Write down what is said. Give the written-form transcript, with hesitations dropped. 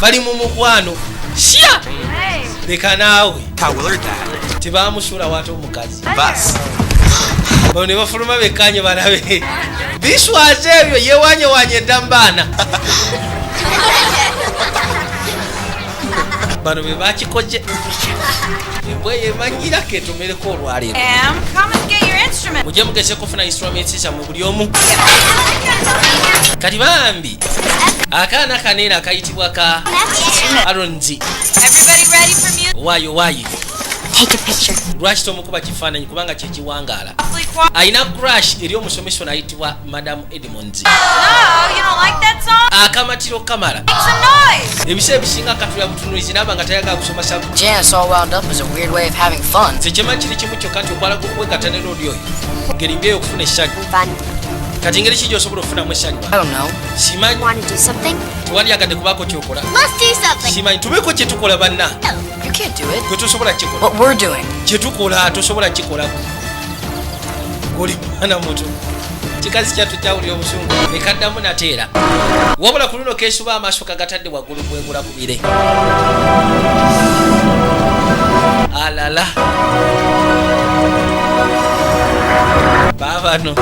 bali mu mukwano sya leka naawe tebamusula wate omukazi bano ne bafuluma bekkanye balabe biswaze ebyo yewanyewanye eddamubaana bano be bakikoje embwe yemanyirako etomereko olwaleero mujje mugese kufuna instruments zammwe buli omu kati bambi akaana kanene akayitibwa ka Aronzi waayi lwaki tomukuba kifaananyi kubanga kyekiwangaala ayina crash eri omusomesa nayitibwa Madam Edmonds akamatiro kamala ebiseera ebisinga katula butunulizi naba nga tayagala kusoma tekyema kiri kimu kyokka nti okwala kwegatanira oli oyo ngeri mbi eyo okufuna essanyu kati ngeri ki gy'osobola okufunamu essanyu simanyi tewandyagadde kubaako kyokola simanyi tubeko kyetukola banna gwe tosobola kikola kyetukola tosobola kikola oli mwana muto kikazi kyatu kyawulira obusungu ekaddamu nateera wabula ku luno keesuba amaaso kagatadde waggulu kwegula ku bire alala baabano